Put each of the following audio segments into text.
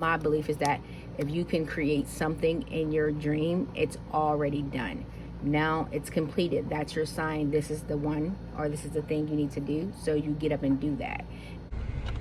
My belief is that if you can create something in your dream, it's already done. Now it's completed. That's your sign. This is the one, or this is the thing you need to do. So you get up and do that.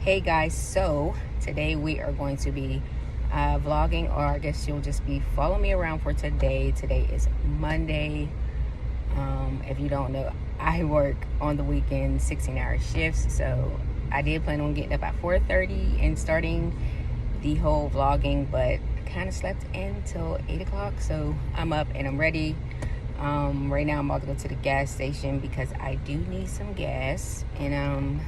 Hey guys, so today we are going to be vlogging, or I guess you'll just be following me around for today. Today is Monday. If you don't know, I work on the weekend 16-hour shifts, so I did plan on getting up at 4:30 and starting the whole vlogging, but I kind of slept until 8 o'clock, so I'm up and I'm ready. Right now I'm about to go to the gas station because I do need some gas, and I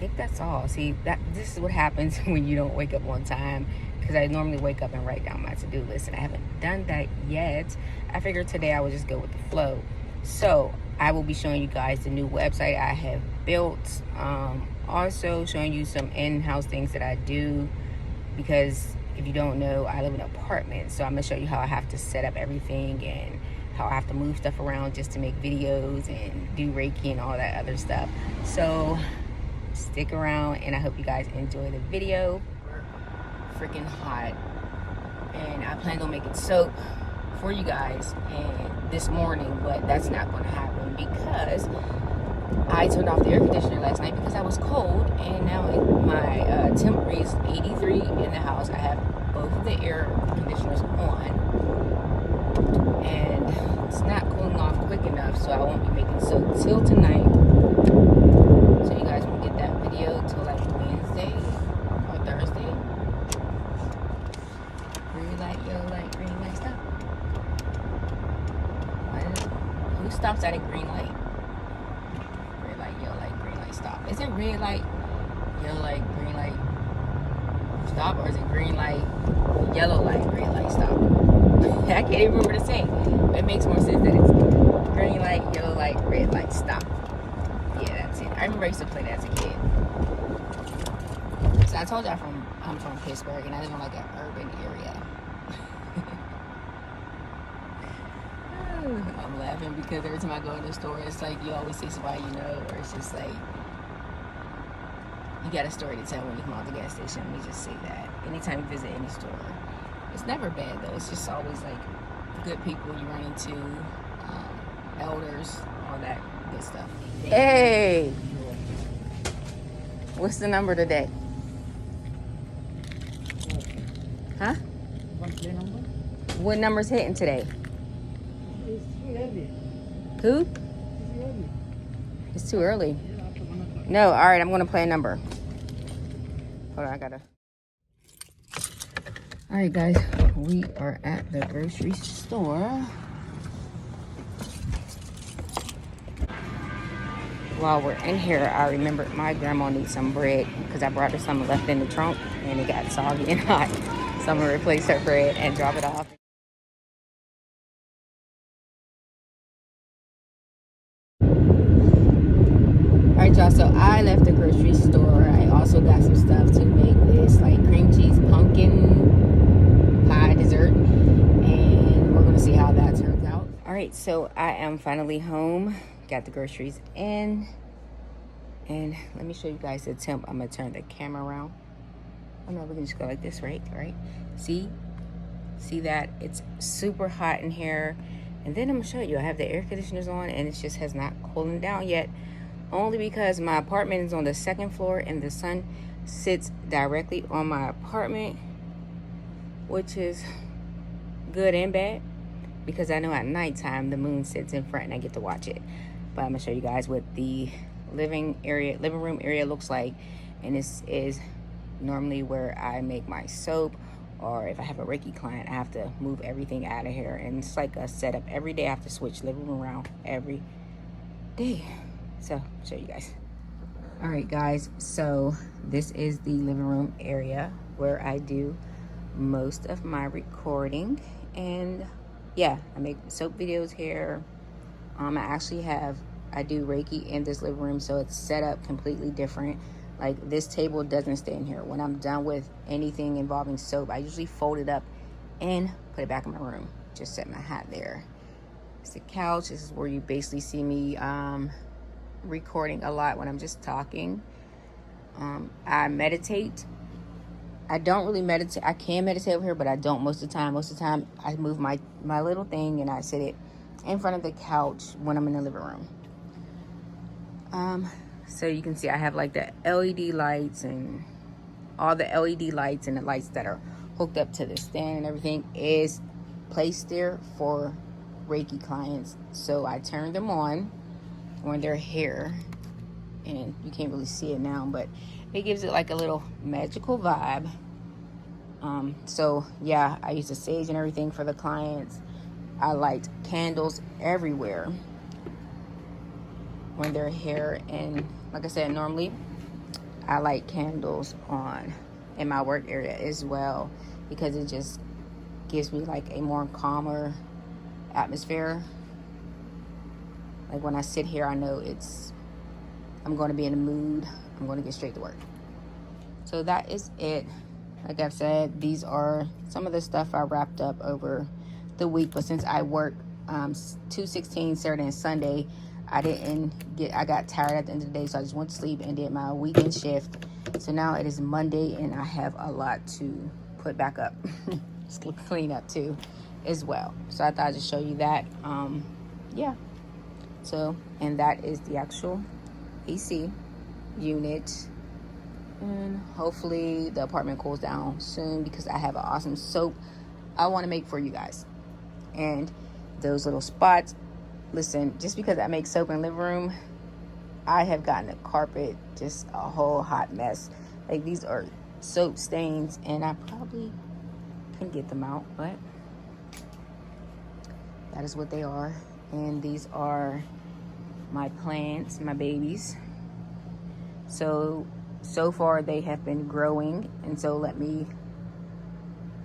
think that's all. See, this is what happens when you don't wake up on time, because I normally wake up and write down my to-do list, and I haven't done that yet. I figured today I would just go with the flow. So I will be showing you guys the new website I have built, also showing you some in-house things that I do, because if you don't know, I live in an apartment, so I'm gonna show you how I have to set up everything and how I have to move stuff around just to make videos and do Reiki and all that other stuff. So stick around, and I hope you guys enjoy the video. Freaking hot, and I planned on making soap for you guys and this morning, but that's not going to happen because I turned off the air conditioner last night because I was cold, and now my temperature is 83 in the house. I have both of the air conditioners on, and it's not cooling off quick enough, so I won't be making soap till tonight. So you guys won't get that video till like Wednesday or Thursday. Green light, yellow light, green light, stop. Who stops at a green light? Red light, yellow light, green light, stop. Is it red light, yellow light, green light, stop? Or is it green light, yellow light, green light, stop? I can't even remember the saying. It makes more sense that it's green light, yellow light, red light, stop. Yeah, that's it. I remember I used to play that as a kid. So I told you I'm from Pittsburgh, and I live in like an urban area. I'm laughing because every time I go in the store, it's like you always see somebody you know, or it's just like you got a story to tell when you come out the gas station. Let me just say that. Anytime you visit any store, it's never bad though. It's just always like good people you run into, elders, all that good stuff. Hey, what's the number today? Huh? What number's hitting today? It's too early. Who? It's too early. It's too early. Yeah, after 1 o'clock. No, all right, I'm gonna play a number. Hold on, I gotta. All right, guys, we are at the grocery store. While we're in here, I remembered my grandma needs some bread because I brought her some left in the trunk and it got soggy and hot. So I'm gonna replace her bread and drop it off. Alright y'all, so I left the grocery store. I also got some stuff to make this like cream cheese pumpkin pie dessert, and we're gonna see how that turns out. Alright, so I am finally home. Got the groceries in, and let me show you guys the temp. I'm gonna turn the camera around. Oh no, we can just go like this, right? See that? It's super hot in here. And then I'm gonna show you, I have the air conditioners on, and it just has not cooling down yet, only because my apartment is on the 2nd floor and the sun sits directly on my apartment, which is good and bad, because I know at nighttime the moon sits in front and I get to watch it. But I'm gonna show you guys what the living room area looks like, and this is normally where I make my soap, or if I have a Reiki client, I have to move everything out of here, and it's like a setup every day. I have to switch living room around every day. So I'll show you guys. All right, guys, so this is the living room area where I do most of my recording, and yeah, I make soap videos here. I do Reiki in this living room, so it's set up completely different. Like, this table doesn't stay in here. When I'm done with anything involving soap, I usually fold it up and put it back in my room. Just set my hat there. It's the couch. This is where you basically see me recording a lot when I'm just talking. I meditate I don't really meditate. I can meditate over here, but I don't most of the time. Most of the time, I move my little thing and I sit it in front of the couch when I'm in the living room. So you can see I have like the LED lights and all the LED lights and the lights that are hooked up to the stand and everything is placed there for Reiki clients. So I turn them on when they're here, and you can't really see it now, but it gives it like a little magical vibe. So yeah, I use the sage and everything for the clients. I light candles everywhere when they're here, and like I said, normally I light candles on in my work area as well, because it just gives me like a more calmer atmosphere. Like when I sit here, I know I'm going to be in the mood. I'm going to get straight to work. So that is it. Like I've said, these are some of the stuff I wrapped up over the week, but since I work 2/16 Saturday and Sunday, I got tired at the end of the day, so I just went to sleep and did my weekend shift. So now it is Monday and I have a lot to put back up. Just clean up too as well. So I thought I'd just show you that. Yeah. So, and that is the actual AC unit. And hopefully the apartment cools down soon, because I have an awesome soap I want to make for you guys. And those little spots, listen, just because I make soap in the living room, I have gotten the carpet just a whole hot mess. Like, these are soap stains, and I probably can get them out, but that is what they are. And these are my plants, my babies. So far they have been growing, and so let me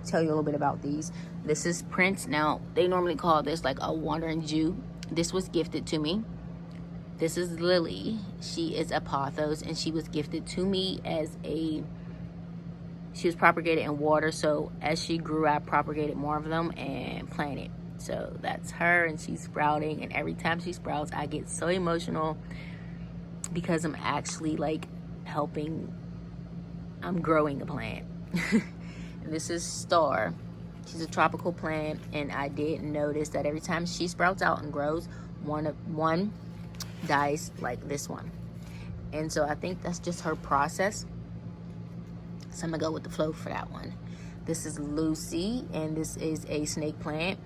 tell you a little bit about these. This is Prince. Now, they normally call this like a wandering Jew. This was gifted to me. This is Lily. She is a pothos, and she was gifted to me as she was propagated in water. So as she grew, I propagated more of them and planted. So that's her, and she's sprouting, and every time she sprouts, I get so emotional, because I'm actually like I'm growing a plant. And this is Star. She's a tropical plant, and I did notice that every time she sprouts out and grows, one dies like this one. And so I think that's just her process. So I'm gonna go with the flow for that one. This is Lucy, and this is a snake plant.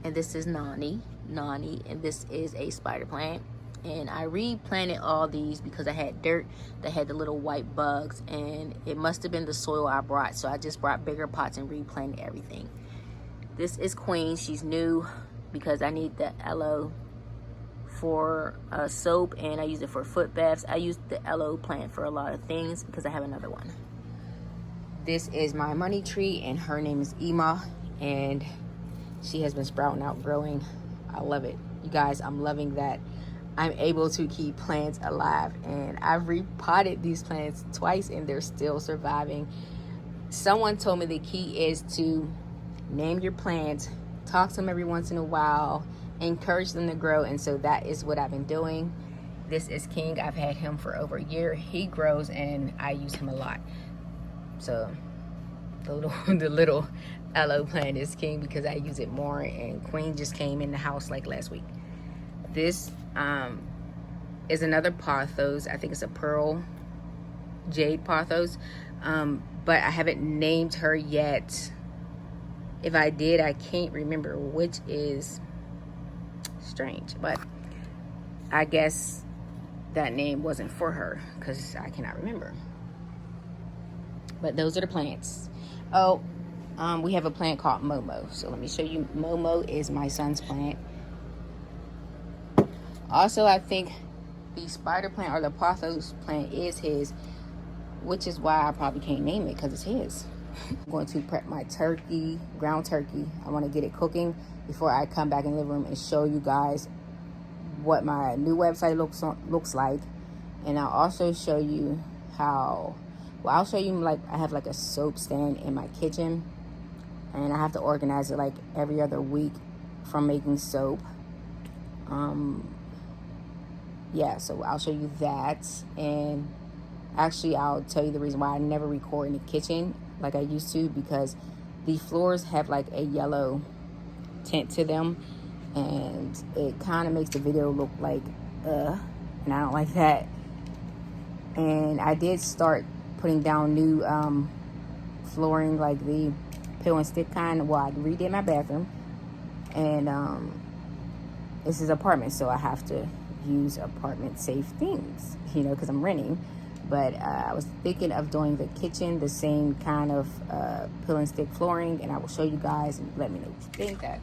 And this is Nani, and this is a spider plant. And I replanted all these because I had dirt that had the little white bugs, and it must have been the soil I brought. So I just brought bigger pots and replanted everything. This is Queen. She's new because I need the aloe for soap, and I use it for foot baths. I use the aloe plant for a lot of things because I have another one. This is my money tree, and her name is Ema, and she has been sprouting out, growing. I love it. You guys, I'm loving that I'm able to keep plants alive, and I've repotted these plants twice and they're still surviving. Someone told me the key is to name your plants, talk to them every once in a while, encourage them to grow, and so that is what I've been doing. This is King. I've had him for over a year. He grows, and I use him a lot. So the little aloe plant is King because I use it more, and Queen just came in the house like last week. This is another pothos. I think it's a pearl jade pothos, but I haven't named her yet. If I did, I can't remember, which is strange, but I guess that name wasn't for her because I cannot remember. But those are the plants. Oh, we have a plant called Momo, so let me show you. Momo is my son's plant. Also, I think the spider plant or the pothos plant is his, which is why I probably can't name it, because it's his. I'm going to prep my turkey, ground turkey. I want to get it cooking before I come back in the living room and show you guys what my new website looks like. And I'll also show you how, well, I'll show you, like, I have like a soap stand in my kitchen, and I have to organize it like every other week from making soap. Yeah, so I'll show you that, and Actually, I'll tell you the reason why I never record in the kitchen like I used to, because the floors have like a yellow tint to them, and it kind of makes the video look like and I don't like that. And I did start putting down new flooring, like the peel and stick kind. Well, I redid my bathroom, and this is apartment, so I have to use apartment safe things, you know, because I'm renting. But I was thinking of doing the kitchen the same kind of peel and stick flooring, and I will show you guys and let me know what you think. That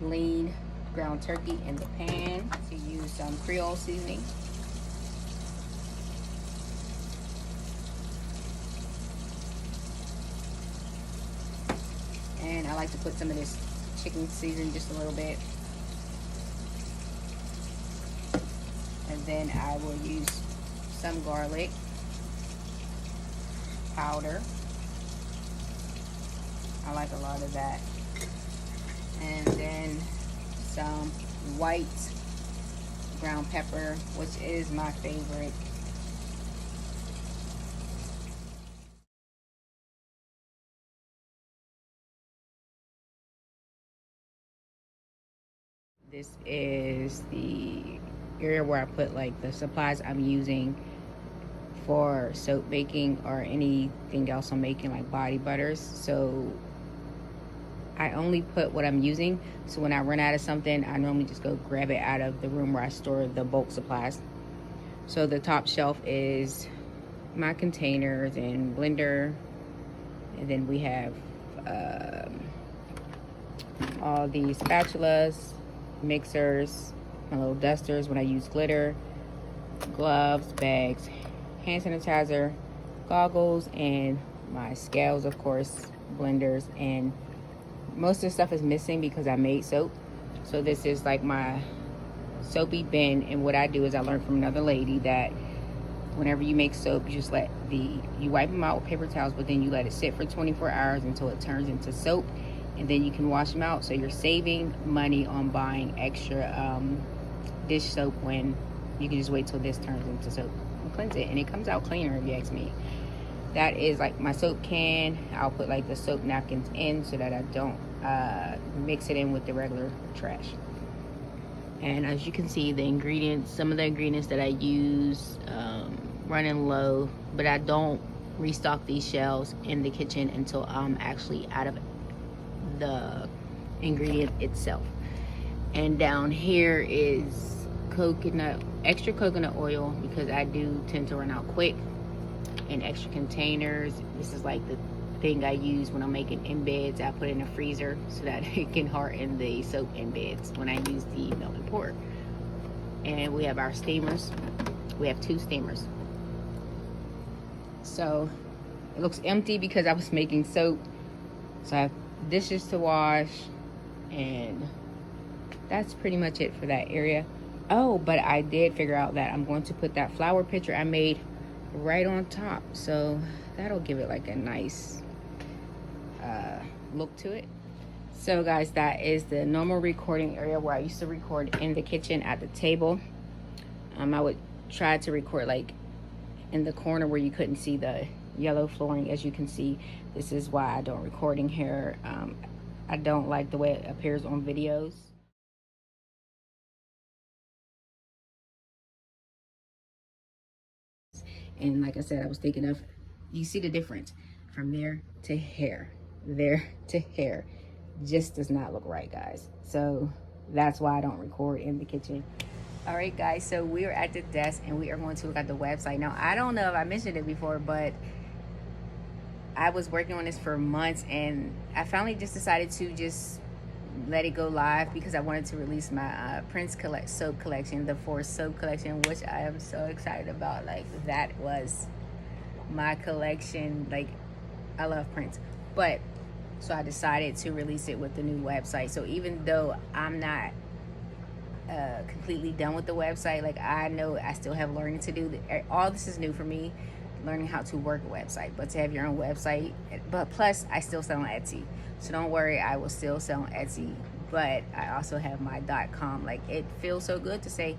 lean ground turkey in the pan to use some Creole seasoning. And I like to put some of this chicken seasoning just a little bit. And then I will use some garlic powder. I like a lot of that. And then some white ground pepper, which is my favorite. This is the area where I put like the supplies I'm using for soap making or anything else I'm making, like body butters. So I only put what I'm using, so when I run out of something, I normally just go grab it out of the room where I store the bulk supplies. So the top shelf is my containers and blender, and then we have all these spatulas, mixers, my little dusters when I use glitter, gloves, bags, hand sanitizer, goggles, and my scales, of course, blenders. And most of the stuff is missing because I made soap. So this is like my soapy bin, and what I do is I learned from another lady that whenever you make soap, you just you wipe them out with paper towels, but then you let it sit for 24 hours until it turns into soap, and then you can wash them out. So you're saving money on buying extra dish soap when you can just wait till this turns into soap and cleanse it, and it comes out cleaner if you ask me. That is like my soap can. I'll put like the soap napkins in so that I don't mix it in with the regular trash. And as you can see, the ingredients, some of the ingredients that I use, running low, but I don't restock these shelves in the kitchen until I'm actually out of the ingredient itself. And down here is extra coconut oil, because I do tend to run out quick, and extra containers. This is like the thing I use when I'm making embeds. I put it in a freezer so that it can harden the soap embeds when I use the melt and pour. And we have our steamers. We have 2 steamers. So it looks empty because I was making soap. So I have dishes to wash, and that's pretty much it for that area. Oh, but I did figure out that I'm going to put that flower picture I made right on top, so that'll give it like a nice look to it. So guys, that is the normal recording area where I used to record in the kitchen at the table. I would try to record like in the corner where you couldn't see the yellow flooring. As you can see, this is why I don't record in here. I don't like the way it appears on videos. And like I said, I was thinking of, you see the difference from there to here, there to here. Just does not look right, guys. So that's why I don't record in the kitchen. All right, guys, so we are at the desk and we are going to look at the website. Now, I don't know if I mentioned it before, but I was working on this for months, and I finally just decided to just let it go live because I wanted to release my Prince soap collection, the Force soap collection, which I am so excited about. Like, that was my collection. Like, I love Prince. But so I decided to release it with the new website. So even though I'm not completely done with the website, like, I know I still have learning to do. All this is new for me, learning how to work a website, but to have your own website. But plus, I still sell on Etsy, so don't worry, I will still sell on Etsy. But I also have my .com. Like, it feels so good to say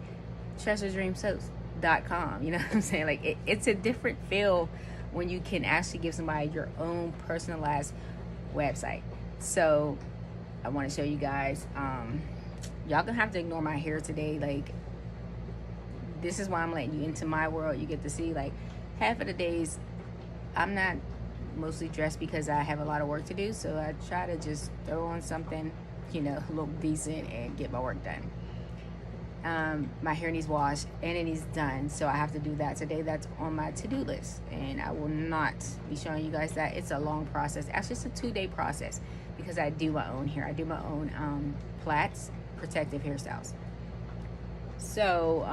Treasure Dream Soaps. You know what I'm saying? Like it's a different feel when you can actually give somebody your own personalized website. So I want to show you guys. Y'all gonna have to ignore my hair today. Like, this is why I'm letting you into my world. You get to see, like, half of the days I'm not mostly dressed because I have a lot of work to do, so I try to just throw on something, you know, look decent and get my work done. My hair needs washed and it needs done, so I have to do that today. That's on my to-do list, and I will not be showing you guys that. It's a long process. Actually, it's a 2-day process because I do my own hair. I do my own plaits, protective hairstyles. So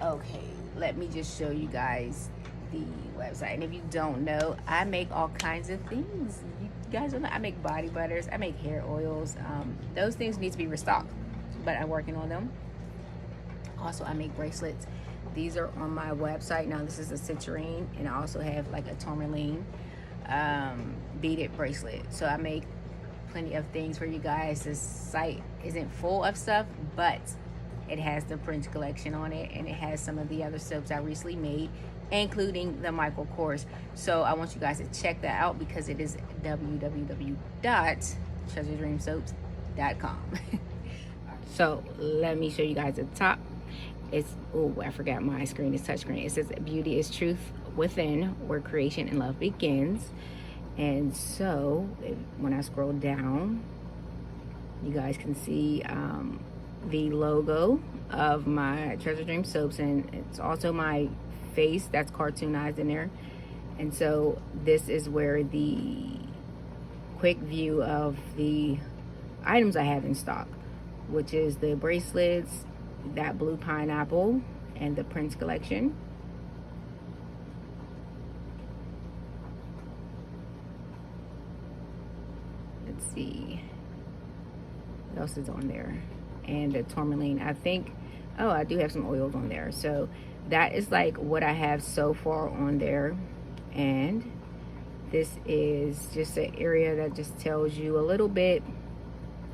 okay, let me just show you guys the website. And if you don't know, I make all kinds of things. You guys don't know, I make body butters, I make hair oils. Those things need to be restocked, but I'm working on them. Also, I make bracelets. These are on my website. Now, this is a citrine, and I also have like a tourmaline beaded bracelet. So I make plenty of things for you guys. This site isn't full of stuff, but it has the Prince collection on it, and it has some of the other soaps I recently made, including the Michael Kors. So I want you guys to check that out because it is www.treasuredreamsoaps.com. So let me show you guys the top. It's, oh, I forgot my screen is touchscreen. It says beauty is truth within, where creation and love begins. And so when I scroll down, you guys can see the logo of my Treasure Dream soaps, and it's also my face that's cartoonized in there. And so this is where the quick view of the items I have in stock, which is the bracelets, that blue pineapple, and the Prince collection. Let's see what else is on there. And the tourmaline, I think. Oh, I do have some oils on there. So that is like what I have so far on there. And this is just an area that just tells you a little bit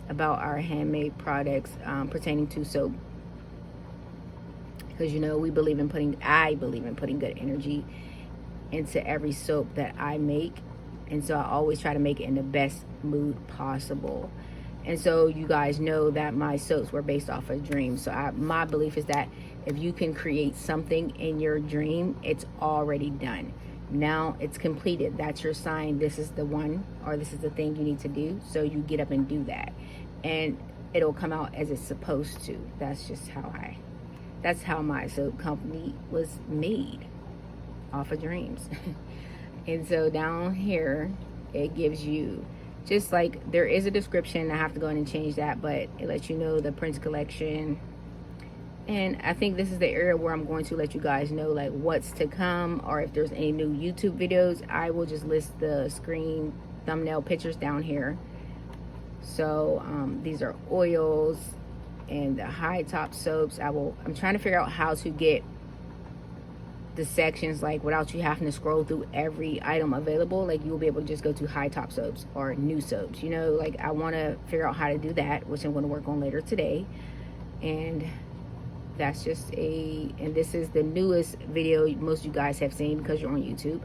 about our handmade products pertaining to soap. Because, you know, I believe in putting good energy into every soap that I make. And so I always try to make it in the best mood possible. And so you guys know that my soaps were based off a dream. So my belief is that if you can create something in your dream, it's already done. Now it's completed. That's your sign. This is the one, or this is the thing you need to do. So you get up and do that. And it'll come out as it's supposed to. That's just that's how my soap company was made, off of dreams. And so down here, it gives you, just like, there is a description. I have to go in and change that, but it lets you know the Prince collection. And I think this is the area where I'm going to let you guys know, like, what's to come, or if there's any new YouTube videos. I will just list the screen thumbnail pictures down here. So these are oils and the high top soaps. I'm trying to figure out how to get the sections, like, without you having to scroll through every item available. Like, you'll be able to just go to high top soaps or new soaps, you know. Like, I want to figure out how to do that, which I'm going to work on later today. And that's just and this is the newest video most of you guys have seen because you're on YouTube.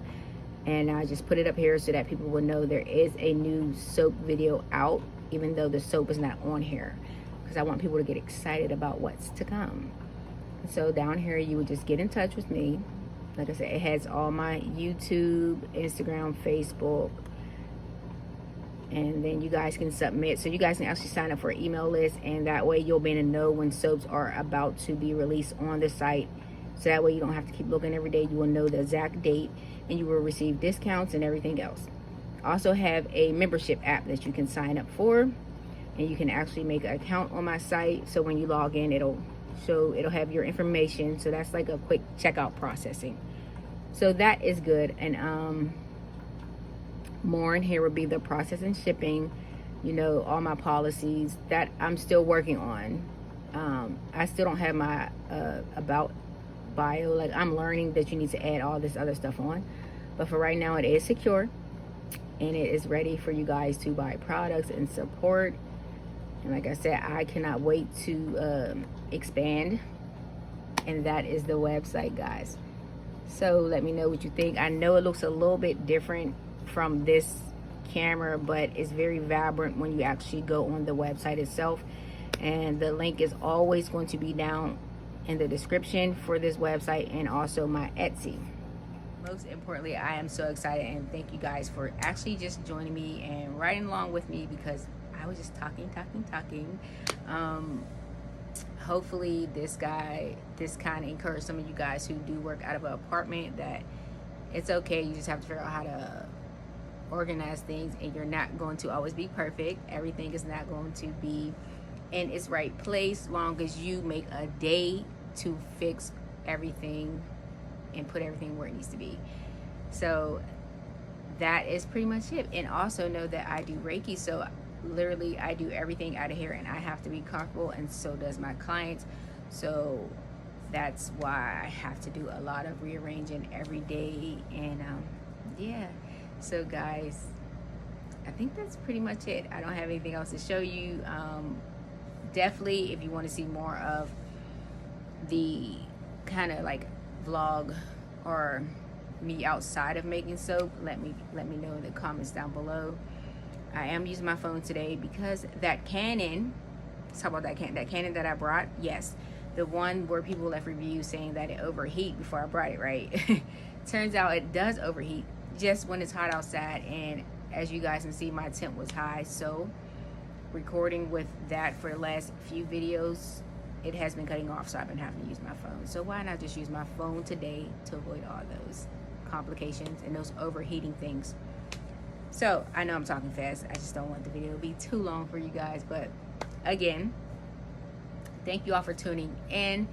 And I just put it up here so that people will know there is a new soap video out, even though the soap is not on here, because I want people to get excited about what's to come. So down here, you would just get in touch with me. Like I said, it has all my YouTube, Instagram, Facebook, and then you guys can submit. So you guys can actually sign up for an email list, and that way you'll be able to know when soaps are about to be released on the site. So that way you don't have to keep looking every day. You will know the exact date, and you will receive discounts and everything else. I also have a membership app that you can sign up for, and you can actually make an account on my site. So when you log in, it'll have your information. So that's like a quick checkout processing. So that is good. And more in here would be the process and shipping, you know, all my policies that I'm still working on. I still don't have my about bio. Like, I'm learning that you need to add all this other stuff on, but for right now it is secure and it is ready for you guys to buy products and support. And like I said, I cannot wait to expand and that is the website, guys. So let me know what you think. I know it looks a little bit different from this camera, but it's very vibrant when you actually go on the website itself, and the link is always going to be down in the description for this website and also my Etsy. Most importantly, I am so excited, and thank you guys for actually just joining me and riding along with me, because I was just talking. Hopefully this kind of encouraged some of you guys who do work out of an apartment that it's okay. You just have to figure out how to organize things, and you're not going to always be perfect. Everything is not going to be in its right place, long as you make a day to fix everything and put everything where it needs to be. So that is pretty much it. And also know that I do Reiki, so literally I do everything out of here, and I have to be comfortable, and so does my clients. So that's why I have to do a lot of rearranging every day. And yeah, so guys, I think that's pretty much it. I don't have anything else to show you. Definitely, if you want to see more of the kind of like vlog or me outside of making soap, let me know in the comments down below. I am using my phone today because that Canon, let's talk about that Canon that I brought. Yes, the one where people left reviews saying that it overheat before I brought it, right? Turns out it does overheat just when it's hot outside, and as you guys can see, my temp was high, so recording with that for the last few videos, it has been cutting off, so I've been having to use my phone. So why not just use my phone today to avoid all those complications and those overheating things. So I know I'm talking fast, I just don't want the video to be too long for you guys. But again, thank you all for tuning in.